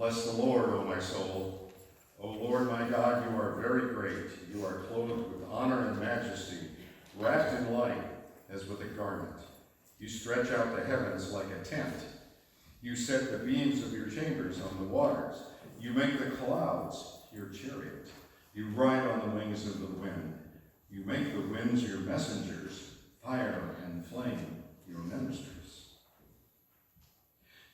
Bless the Lord, O my soul. O Lord my God, you are very great. You are clothed with honor and majesty, wrapped in light as with a garment. You stretch out the heavens like a tent. You set the beams of your chambers on the waters. You make the clouds your chariot. You ride on the wings of the wind. You make the winds your messengers, fire and flame your ministers.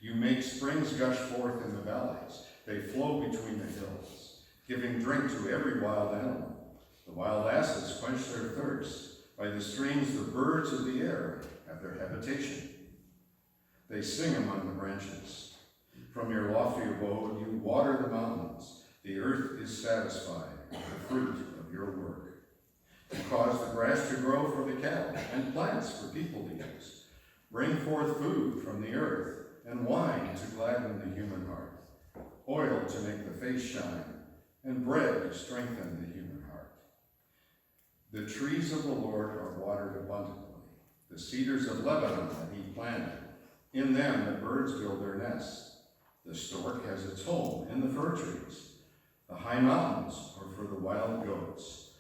You make springs gush forth in the valleys. They flow between the hills, giving drink to every wild animal. The wild asses quench their thirst. By the streams the birds of the air have their habitation. They sing among the branches. From your lofty abode you water the mountains. The earth is satisfied with the fruit of your work. You cause the grass to grow for the cattle and plants for people to use. Bring forth food from the earth and wine to gladden the human heart, oil to make the face shine, and bread to strengthen the human heart. The trees of the Lord are watered abundantly, the cedars of Lebanon that he planted. In them the birds build their nests. The stork has its home in the fir trees. The high mountains are for the wild goats.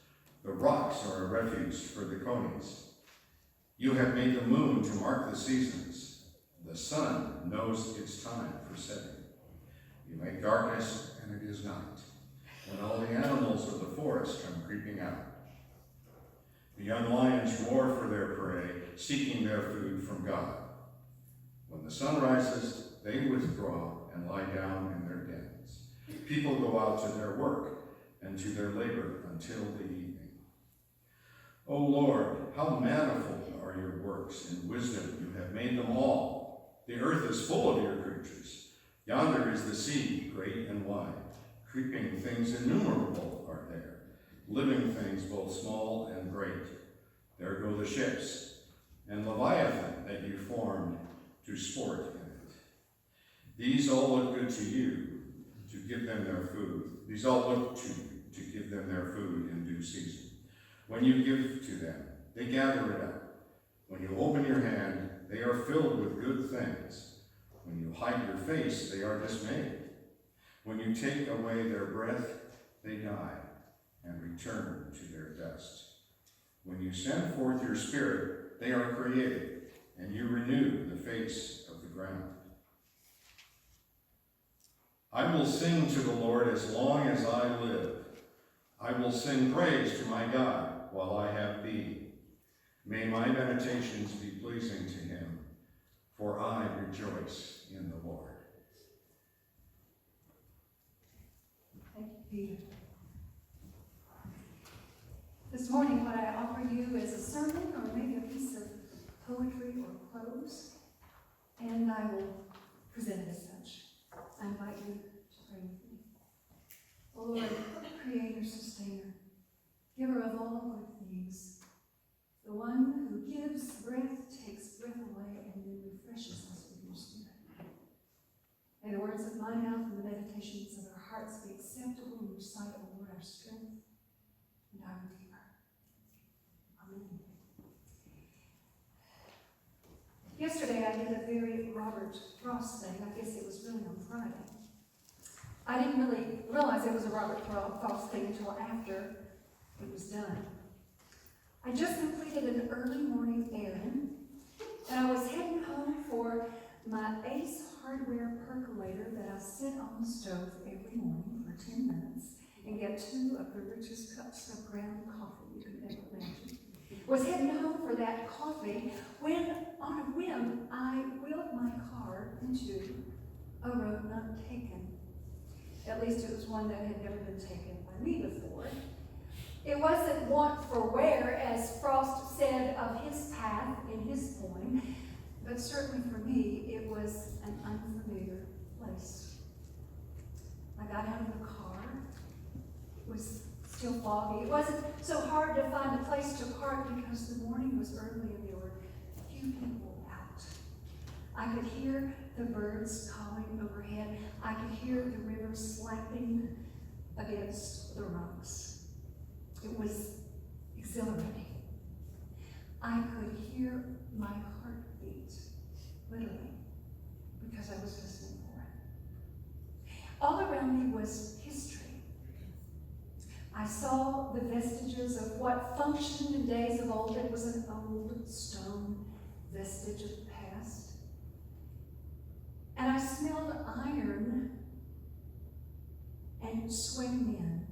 The rocks are a refuge for the conies. You have made the moon to mark the seasons. The sun knows its time for setting. You make darkness, and it is night, when all the animals of the forest come creeping out. The young lions roar for their prey, seeking their food from God. When the sun rises, they withdraw and lie down in their dens. People go out to their work and to their labor until the evening. O Lord, how manifold are your works! In wisdom you have made them all. The earth is full of your creatures. Yonder is the sea, great and wide. Creeping things innumerable are there, living things both small and great. There go the ships, and Leviathan that you formed to sport in it. These all look good to you, to give them their food. These all look to you, to give them their food in due season. When you give to them, they gather it up. When you open your hand, they are filled with good things. When you hide your face, they are dismayed. When you take away their breath, they die and return to their dust. When you send forth your spirit, they are created, and you renew the face of the ground. I will sing to the Lord as long as I live. I will sing praise to my God while I have being. May my meditations be pleasing to him, for I rejoice in the Lord. Thank you, Peter. This morning, what I offer you is a sermon or maybe a piece of poetry or prose, and I will present it as such. I invite you to pray with me. O Lord, Creator, Sustainer, Giver of all good things, the one who gives breath, takes breath away, and then refreshes us with your Spirit. May the words of my mouth and the meditations of our hearts be acceptable in your sight, O Lord, our strength and our Redeemer. Amen. Yesterday I did a very Robert Frost thing. I guess it was really on Friday. I didn't really realize it was a Robert Frost thing until after it was done. I just completed an early morning errand, and I was heading home for my Ace Hardware percolator that I sit on the stove every morning for 10 minutes and get 2 of the richest cups of ground coffee you can ever imagine. Was heading home for that coffee when, on a whim, I wheeled my car into a road not taken. At least it was one that had never been taken by me before. It wasn't want for wear, as Frost said of his path in his poem, but certainly for me, it was an unfamiliar place. I got out of the car. It was still foggy. It wasn't so hard to find a place to park because the morning was early and there were few people out. I could hear the birds calling overhead. I could hear the river slapping against the rocks. It was exhilarating. I could hear my heartbeat, literally, because I was listening for it. All around me was history. I saw the vestiges of what functioned in days of old. It was an old stone vestige of the past. And I smelled iron and sweaty men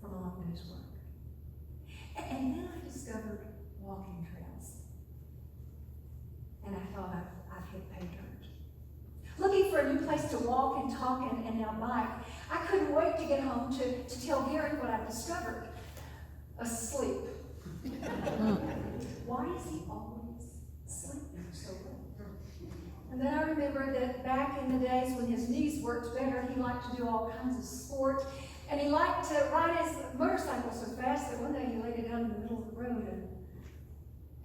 from a long day's work. And then I discovered walking trails. And I thought I've hit pay dirt. Looking for a new place to walk and talk and now bike, I couldn't wait to get home to tell Gary what I discovered. Asleep. Why is he always sleeping so late? And then I remembered that back in the days when his knees worked better, he liked to do all kinds of sport. And he liked to ride his motorcycle so fast that one day he laid it out in the middle of the road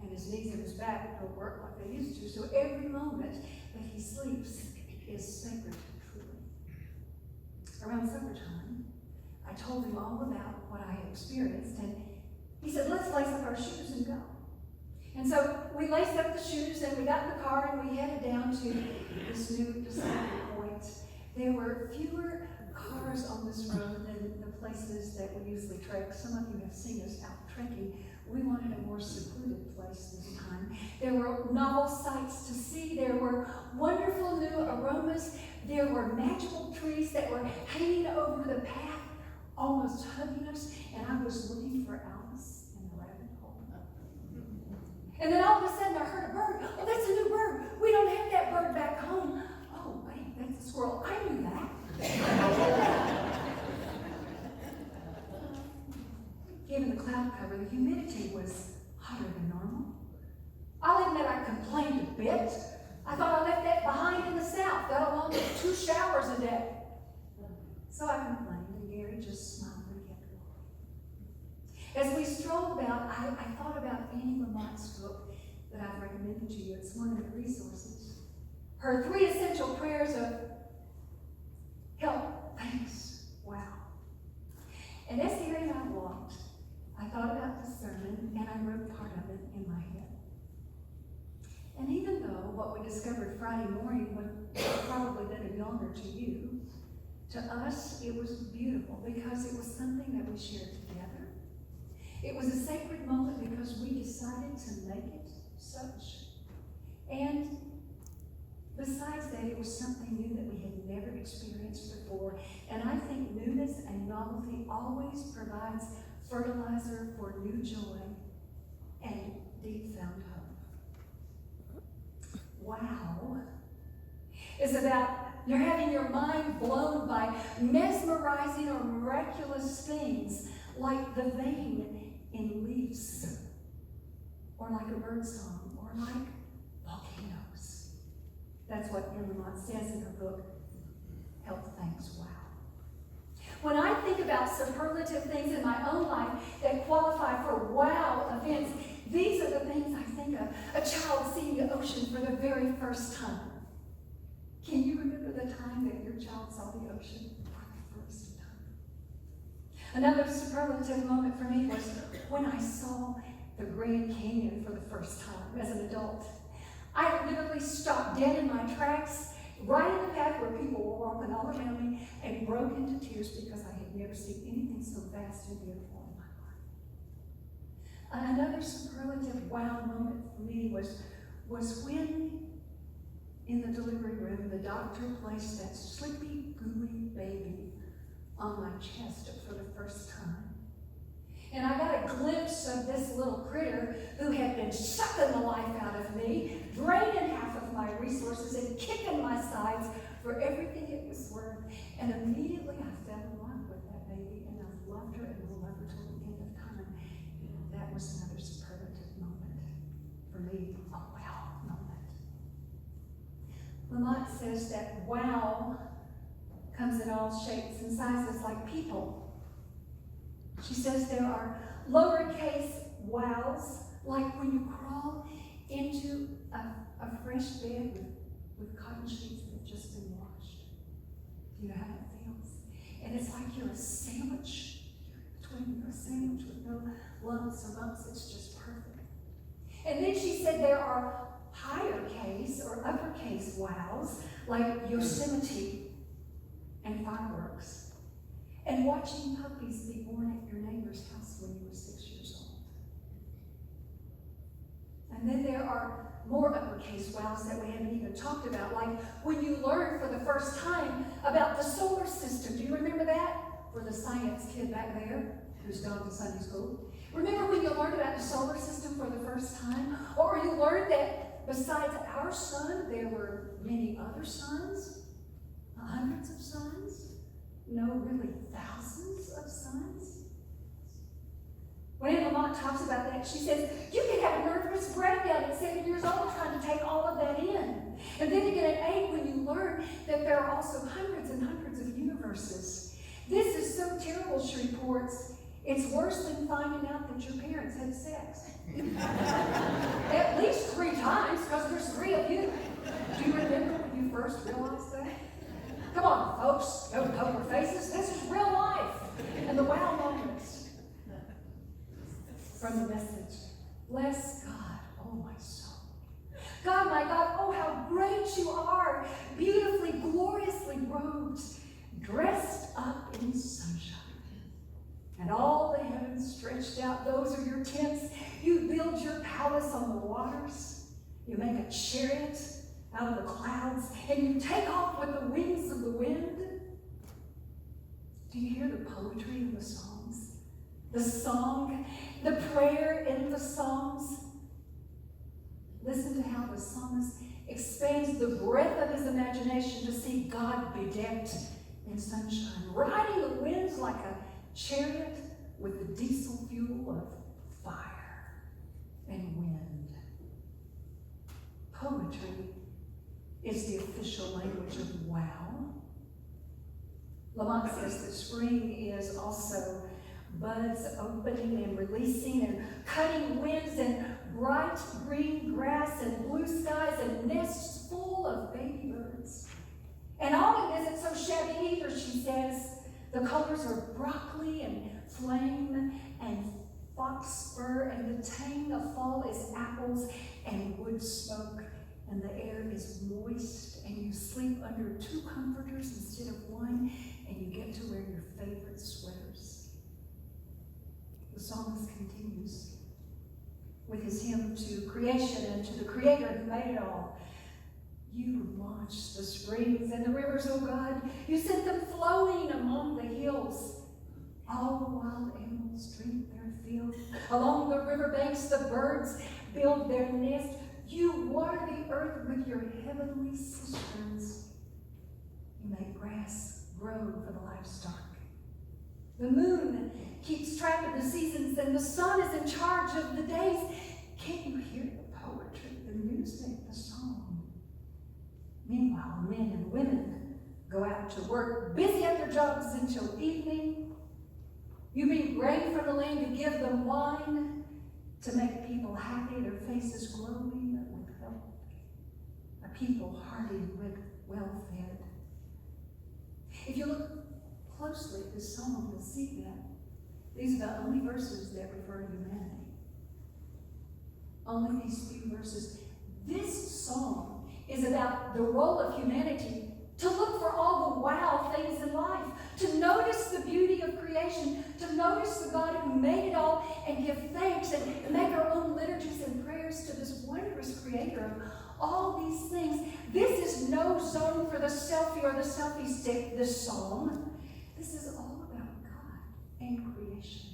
and his knees and his back don't work like they used to. So every moment that he sleeps is sacred, truly. Around supper time, I told him all about what I had experienced, and he said, let's lace up our shoes and go. And so we laced up the shoes and we got in the car and we headed down to this new discovery point. There were fewer cars on this road than the places that we usually trek. Some of you have seen us out trekking. We wanted a more secluded place this time. There were novel sights to see. There were wonderful new aromas. There were magical trees that were hanging over the path, almost hugging us. And I was looking for Alice in the rabbit hole. And then all of a sudden I heard a bird. Oh, that's a new bird. We don't have that bird back home. Oh, wait, that's a squirrel. I knew that. Given the cloud cover, the humidity was hotter than normal. I'll admit I complained a bit. I thought I left that behind in the south, got along with 2 showers a day. So I complained, and Gary just smiled and kept walking. As we strolled about, I thought about Anne Lamott's book that I've recommended to you. It's one of the resources. Her 3 essential prayers of help, thanks, wow. And as Gary and I walked, I thought about the sermon and I wrote part of it in my head. And even though what we discovered Friday morning would probably been a yawner to you, to us it was beautiful because it was something that we shared together. It was a sacred moment because we decided to make it such. And besides that, it was something new that we had never experienced before. And I think newness and novelty always provides fertilizer for new joy and deep found hope. Wow is about you're having your mind blown by mesmerizing or miraculous things like the vein in leaves, or like a bird song, or like volcanoes. That's what Anne Lamott says in her book, Help, Thanks, Wow. When I think about superlative things in my own life that qualify for wow events, these are the things I think of. A child seeing the ocean for the very first time. Can you remember the time that your child saw the ocean for the first time? Another superlative moment for me was when I saw the Grand Canyon for the first time as an adult. I literally stopped dead in my tracks, right in the path where people were walking all around me, and broke into tears because I had never seen anything so vast and beautiful in my life. Another superlative wow moment for me was when, in the delivery room, the doctor placed that sleepy, gooey baby on my chest for the first time. And I got a glimpse of this little critter who had been sucking the life out of me, draining half of my resources and kicking my sides for everything it was worth. And immediately I fell in love with that baby, and I've loved her and will love her till the end of time. That was another superlative moment for me, a wow moment. Lamott says that wow comes in all shapes and sizes like people. She says there are lowercase wows, like when you crawl into a fresh bed with cotton sheets that have just been washed. You know how that feels? And it's like you're a sandwich. You're a sandwich with no lumps or bumps. It's just perfect. And then she said there are higher case or uppercase wows, like Yosemite and fireworks, and watching puppies be born at your neighbor's house when you were 6 years old. And then there are more uppercase wows that we haven't even talked about, like when you learn for the first time about the solar system. Do you remember that? For the science kid back there who's gone to Sunday school. Remember when you learned about the solar system for the first time? Or you learned that besides our sun, there were many other suns? Hundreds of suns? No, really thousands of suns? When Anne Lamott talks about that, she says, you can have a nervous breakdown at 7 years old trying to take all of that in. And then you get an 8 when you learn that there are also hundreds and hundreds of universes. This is so terrible, she reports. It's worse than finding out that your parents had sex. At least 3 times, because there's 3 of you. Do you remember when you first realized that? Come on, folks, don't poker faces. This is real life. And the wow moments from the message. Bless God, oh my soul. God, my God, oh how great you are. Beautifully, gloriously robed, dressed up in sunshine. And all the heavens stretched out, those are your tents. You build your palace on the waters. You make a chariot out of the clouds, and you take off with the wings of the wind. Do you hear the poetry in the Psalms? The song, the prayer in the Psalms. Listen to how the psalmist expands the breadth of his imagination to see God bedecked in sunshine, riding the winds like a chariot with the diesel fuel of fire and wind. Poetry is the official language of wow. Lamont says that spring is also buds opening and releasing and cutting winds and bright green grass and blue skies and nests full of baby birds. And autumn isn't so shabby either, she says. The colors are broccoli and flame and foxfur, and the tang of fall is apples and wood smoke, and the air is moist, and you sleep under 2 comforters instead of 1, and you get to wear your favorite sweaters. The psalmist continues with his hymn to creation and to the Creator who made it all. You launched the springs and the rivers, oh God. You sent them flowing among the hills. All the wild animals drink their fill. Along the riverbanks, the birds build their nest. You water the earth with your heavenly cisterns. You make grass grow for the livestock. The moon keeps track of the seasons, and the sun is in charge of the days. Can't you hear the poetry, the music, the song? Meanwhile, men and women go out to work, busy at their jobs until evening. You bring grain from the land, you give them wine to make people happy, their faces glowing with health. A people hearty with well-fed. If you look closely at this psalm, you'll see that these are the only verses that refer to humanity. Only these few verses. This psalm is about the role of humanity to look for all the wow things in life, to notice the beauty of creation, to notice the God who made it all and give thanks and make our own liturgies and prayers to this wondrous Creator of all these things. This is no zone for the selfie or the selfie stick, this psalm. This is all about God and creation.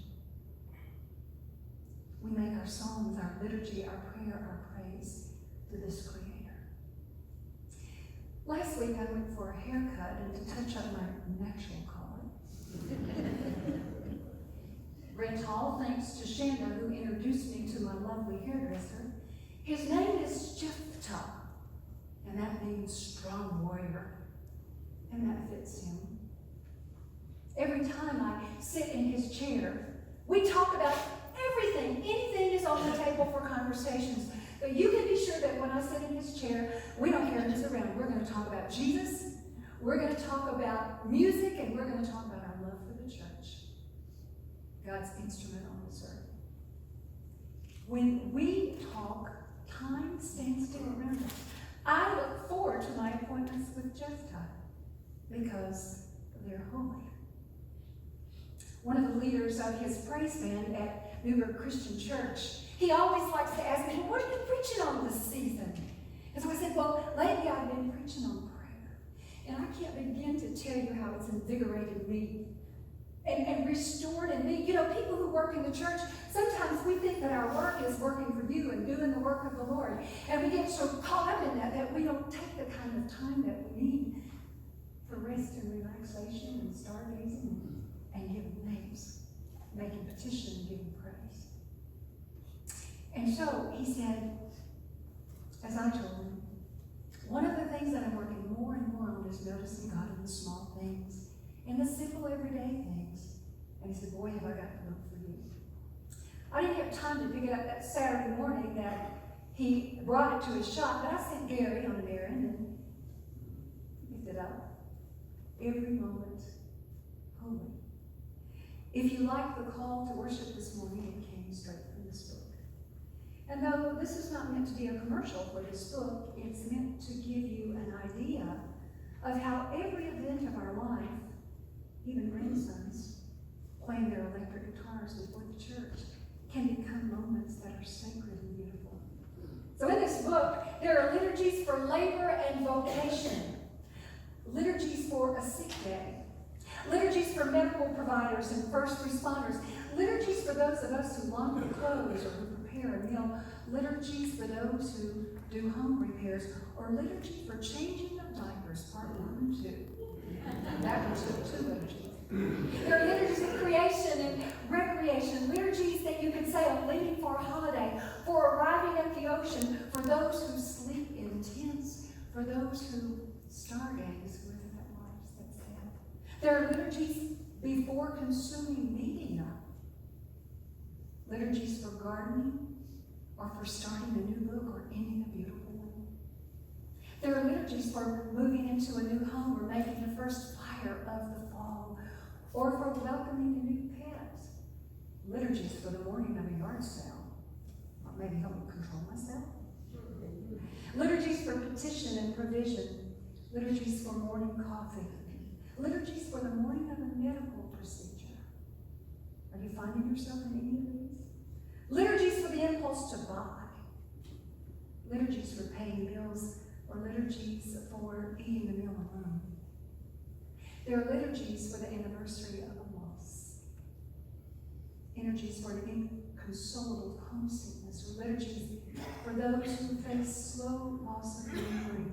We make our psalms, our liturgy, our prayer, our praise to this Creator. Last week I went for a haircut, and to touch up my natural color. Brent Hall, thanks to Shanda, who introduced me to my lovely hairdresser. His name is Jephthah, and that means strong warrior, and that fits him. Every time I sit in his chair, we talk about everything. Anything is on the table for conversations. But you can be sure that when I sit in his chair, we don't care who's around. We're going to talk about Jesus, we're going to talk about music, and we're going to talk about our love for the church, God's instrument on this earth. When we talk, time stands still around us. I look forward to my appointments with Jephthah because they're holy. One of the leaders of his praise band at Newburgh Christian Church, he always likes to ask me, well, what are you preaching on this season? And so I said, well, lately I've been preaching on prayer. And I can't begin to tell you how it's invigorated me and restored in me. You know, people who work in the church, sometimes we think that our work is working for you and doing the work of the Lord. And we get so caught up in that we don't take the kind of time that we need for rest and relaxation and stargazing and giving thanks, making petition and giving praise. And so he said, as I told him, one of the things that I'm working more and more on is noticing God in the small things, in the simple everyday things. And he said, boy, have I got to look for you. I didn't have time to pick it up that Saturday morning that he brought it to his shop, but I sent Gary on an errand and picked it up. Every moment holy. If you like the call to worship this morning, it came straight from this book. And though this is not meant to be a commercial for this book, it's meant to give you an idea of how every event of our life, even grandsons playing their electric guitars before the church, can become moments that are sacred and beautiful. So in this book, there are liturgies for labor and vocation, liturgies for a sick day, liturgies for medical providers and first responders, liturgies for those of us who launder clothes or who prepare a meal, liturgies for those who do home repairs, or liturgy for changing of diapers, part 1 and 2. That one took 2 liturgies. There are liturgies of creation and recreation, liturgies that you can say of leaving for a holiday, for arriving at the ocean, for those who sleep in tents, for those who stargaze with that lives that's sad. There are liturgies before consuming media, liturgies for gardening, or for starting a new book or ending a beautiful one. There are liturgies for moving into a new home or making the first fire of the fall, or for welcoming a new pet. Liturgies for the morning of a yard sale, or maybe help me control myself. Liturgies for petition and provision, liturgies for morning coffee, liturgies for the morning of a medical procedure. Are you finding yourself in any of these? Liturgies for the impulse to buy, liturgies for paying bills, or liturgies for eating the meal alone. There are liturgies for the anniversary of a loss, liturgies for an inconsolable homesickness, or liturgies for those who face slow loss of memory,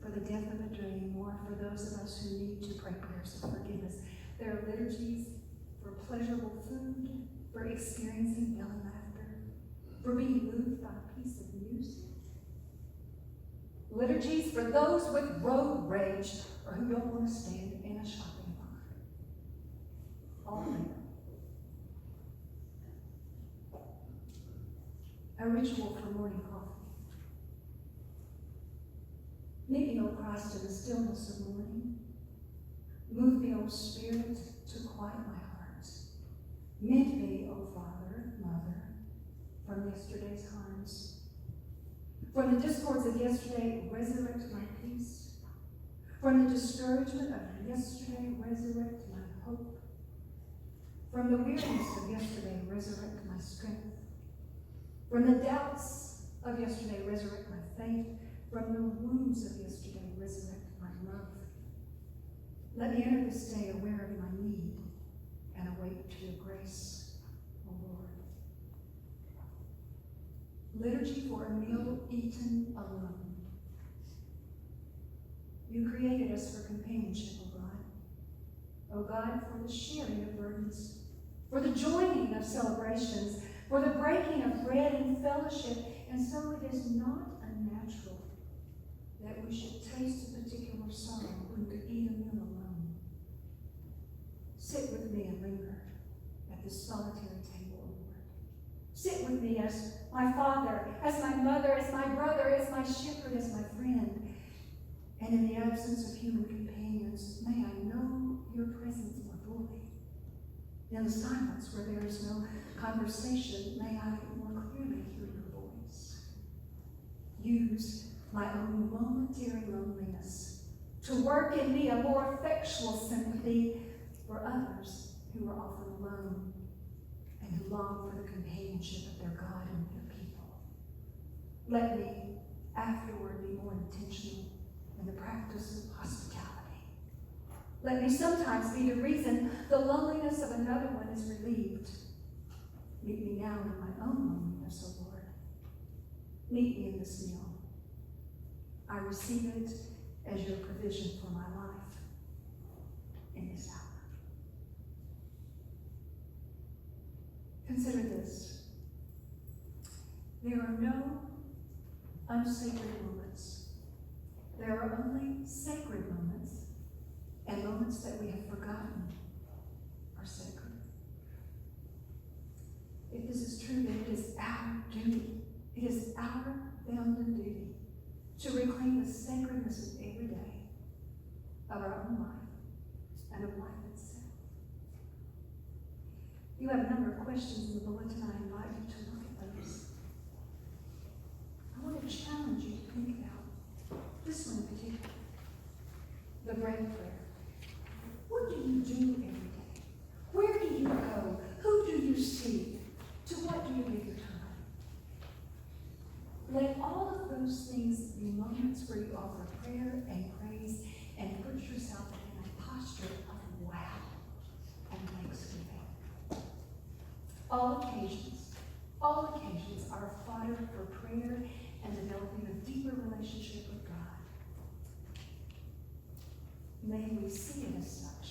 for the death of a dream, or for those of us who need to pray prayers of forgiveness. There are liturgies for pleasurable food, for experiencing belly laughter, for being moved by a piece of music. Liturgies for those with road rage or who don't want to stand in a shopping line. All there. A ritual for morning coffee. Meet me, O Christ, in the stillness of morning. Move me, O Spirit, to quiet my heart. Mend me, O Father, Mother, from yesterday's harms. From the discords of yesterday, resurrect my peace. From the discouragement of yesterday, resurrect my hope. From the weariness of yesterday, resurrect my strength. From the doubts of yesterday, resurrect my faith. From the wounds of yesterday, resurrect my love. Let me enter this day aware of my need and awake to your grace, O Lord. Liturgy for a meal eaten alone. You created us for companionship, O God. O God, for the sharing of burdens, for the joining of celebrations, for the breaking of bread and fellowship. And so it is not unnatural that we should taste a particular sorrow when we eat a meal alone. Sit with me and linger at this solitary table, O Lord. Sit with me as my father, as my mother, as my brother, as my shepherd, as my friend. And in the absence of human companions, may I know your presence more fully. In the silence where there is no conversation, may I more clearly hear your voice. Use my own momentary loneliness to work in me a more effectual sympathy for others who are often alone and who long for the companionship of their God and their people. Let me afterward be more intentional in the practice of hospitality. Let me sometimes be the reason the loneliness of another one is relieved. Meet me now in my own loneliness, O Lord. Meet me in this meal. I receive it as your provision for my life in this hour. Consider this. There are no unsacred moments. There are only sacred moments, and moments that we have forgotten are sacred. If this is true, then it is our duty, it is our bounden duty to reclaim the sacredness of every day of our own life and of life itself. You have a number of questions in the bulletin. I invite you to look at those. I want to challenge you to think about this one in particular, the bread prayer. What do you do every day? Where do you go? Who do you see? To what do you give your time? Let all of those things be moments where you offer prayer and praise and put yourself in a posture of wow and thanksgiving. All occasions are fodder for prayer and developing a deeper relationship with God. May we see it as such